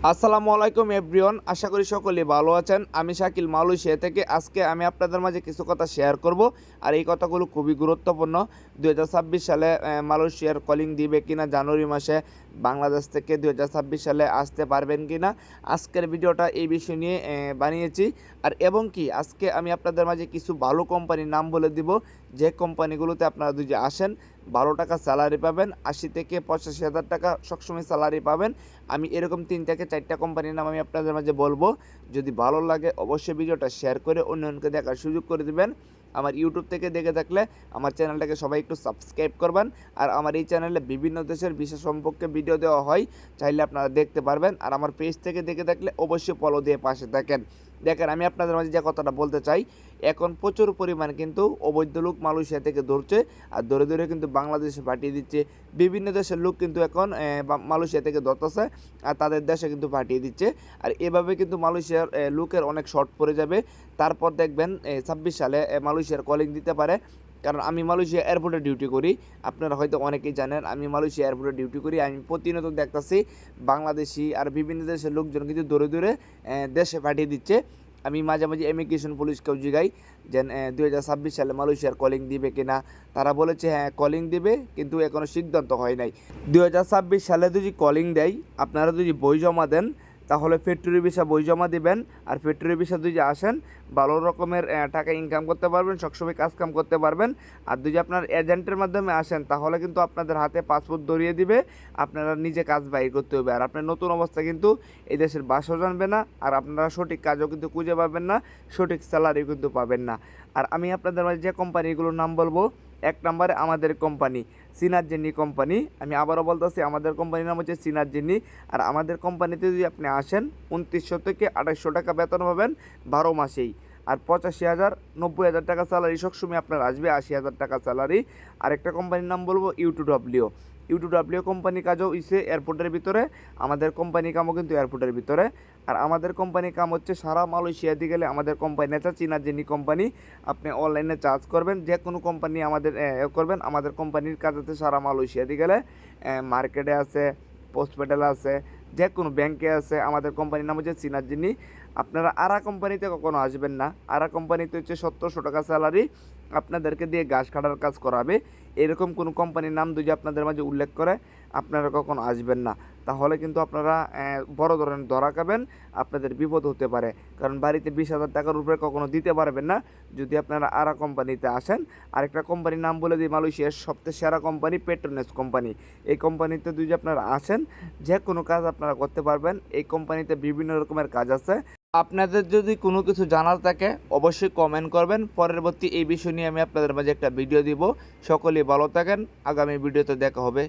আসসালামু আলাইকুম এভরিওয়ান, আশা করি সকলেই ভালো আছেন। আমি শাকিল মালয়েশিয়া থেকে। আজকে আমি আপনাদের মাঝে কিছু কথা শেয়ার করব, আর এই কথাগুলো খুবই গুরুত্বপূর্ণ। 2026 সালে মালয়েশিয়ার কলিং দিবে কিনা, জানুয়ারি মাসে বাংলাদেশ থেকে 2026 সালে আসতে পারবেন কিনা, আজকের ভিডিওটা এই বিষয় নিয়ে বানিয়েছি। আর এবং কি আজকে আমি আপনাদের মাঝে কিছু ভালো কোম্পানির নাম বলে দিব, যে কোম্পানিগুলোতে আপনারা যদি আসেন 12 টাকা স্যালারি পাবেন, 80 থেকে 85 হাজার টাকা সবসময় স্যালারি পাবেন। আমি এরকম 3 থেকে 4টা কোম্পানির নাম আমি আপনাদের মাঝে বলবো। যদি ভালো লাগে অবশ্যই ভিডিওটা শেয়ার করে অন্যজনকে দেখার সুযোগ করে দেবেন। আমার ইউটিউব থেকে দেখে থাকলে আমার চ্যানেলটাকে সবাই একটু সাবস্ক্রাইব করবেন। আর আমার এই চ্যানেলে বিভিন্ন দেশের ভিসা সম্পর্কে ভিডিও দেওয়া হয়, চাইলে আপনারা দেখতে পারবেন। আর আমার পেজ থেকে দেখে থাকলে অবশ্যই ফলো দিয়ে পাশে থাকেন। দেখেন, আমি আপনাদের মাঝে যে কথাটা বলতে চাই, এখন প্রচুর পরিমাণ কিন্তু অবৈধ লোক মালয়েশিয়া থেকে ধরছে, আর ধরে ধরে কিন্তু বাংলাদেশে পাঠিয়ে দিচ্ছে। বিভিন্ন দেশের লোক কিন্তু এখন মালয়েশিয়া থেকে ধরতেছে আর তাদের দেশে কিন্তু পাঠিয়ে দিচ্ছে। আর এভাবে কিন্তু মালয়েশিয়ার লোকের অনেক শর্ট পড়ে যাবে। তারপর দেখবেন 26 সালে মালয়েশিয়ার কলিং দিতে পারে। কারণ আমি মালয়েশিয়া এয়ারপোর্টে ডিউটি করি, আপনারা হয়তো অনেকেই জানেন আমি মালয়েশিয়া এয়ারপোর্টে ডিউটি করি। আমি প্রতিনিয়ত দেখতেছি বাংলাদেশি আর বিভিন্ন দেশের লোকজন কিন্তু দৌড়ে দৌড়ে দেশে পাঠিয়ে দিচ্ছে। আমি মাঝে মাঝে ইমিগ্রেশন পুলিশকেও জিগাই যে 2026 সালে মালয়েশিয়ার কলিং দিবে কিনা। তারা বলেছে হ্যাঁ কলিং দিবে, কিন্তু এখনও সিদ্ধান্ত হয় নাই। 2026 সালে যদি কলিং দেয়, আপনারা যদি বই জমা দেন তাহলে ফ্যাক্টরি ভিসা বই জমা দিবেন। আর ফ্যাক্টরি ভিসা যদি আসেন ভালো রকমের টাকা ইনকাম করতে পারবেন, সবসময় কাজকাম করতে পারবেন। আর যদি আপনার এজেন্টের মাধ্যমে আসেন তাহলে কিন্তু আপনাদের হাতে পাসপোর্ট ধরিয়ে দিবে, আপনারা নিজে কাজ বাইর করতে হবে। আর আপনার নতুন অবস্থা কিন্তু এই দেশের ভাষাও জানবে না, আর আপনারা সঠিক কাজও কিন্তু খুঁজে পাবেন না, সঠিক স্যালারিও কিন্তু পাবেন না। আর আমি আপনাদের মাঝে যে কোম্পানিগুলোর নাম বলবো, 1 নম্বরে আমাদের কোম্পানি সিনার্জেনি কোম্পানি। আমি আবারও বলতেছি, আমাদের কোম্পানির নাম হচ্ছে সিনার্জেনি। আর আমাদের কোম্পানিতে যদি আপনি আসেন 2900 থেকে 2800 টাকা বেতন পাবেন 12 মাসেই। আর 85,000 90,000 টাকা স্যালারি সবসময় আপনার আসবে, 80,000 টাকা স্যালারি। আরেকটা কোম্পানির নাম বলবো ইউ2ডব্লিউ। ইউ2ডব্লিউ কোম্পানি কাজও ইসে এয়ারপোর্টের ভিতরে, আমাদের কোম্পানি কামও কিন্তু এয়ারপোর্টের ভিতরে। আর আমাদের কোম্পানি কাম হচ্ছে সারা মালয়েশিয়াতে গেলে আমাদের কোম্পানি আছে চিনার্জেনি কোম্পানি। আপনি অনলাইনে চার্জ করবেন, যে কোনো কোম্পানি আমাদের করবেন। আমাদের কোম্পানির কাজ আছে সারা মালয়েশিয়াতে গেলে, মার্কেটে আছে, পোস্টপেটালে আছে, যে কোনো ব্যাংকে আছে। আমাদের কোম্পানির নাম হচ্ছে চিনার্জেনি। আপনারা আরা কোম্পানিতে কখনো আসবেন না। আরা কোম্পানিতে হচ্ছে 1700 টাকা স্যালারি, আপনাদেরকে দিয়ে ঘাস কাটার কাজ করাবে। এরকম কোনো কোম্পানির নাম যদি আপনাদের মাঝে উল্লেখ করে আপনারা কখনো আসবেন না, তাহলে কিন্তু আপনারা বড় ধরনের ধরা খাবেন, আপনাদের বিপদ হতে পারে। কারণ বাড়িতে 20,000 টাকার উপরে কখনো দিতে পারবেন না যদি আপনারা আরা কোম্পানিতে আসেন। আরেকটা কোম্পানির নাম বলে দিই, মালয়েশিয়ার সবচেয়ে সেরা কোম্পানি পেট্রোনেস কোম্পানি। এই কোম্পানিতে যদি আপনারা আসেন যে কোনো কাজ আপনারা করতে পারবেন। এই কোম্পানিতে বিভিন্ন রকমের কাজ আছে। আপনাদের যদি কোনো কিছু জানার থাকে অবশ্যই কমেন্ট করবেন, পরবর্তী এই বিষয় নিয়ে আমি আপনাদের মাঝে একটা ভিডিও দিব। সকলেই ভালো থাকেন, আগামী ভিডিওতে দেখা হবে।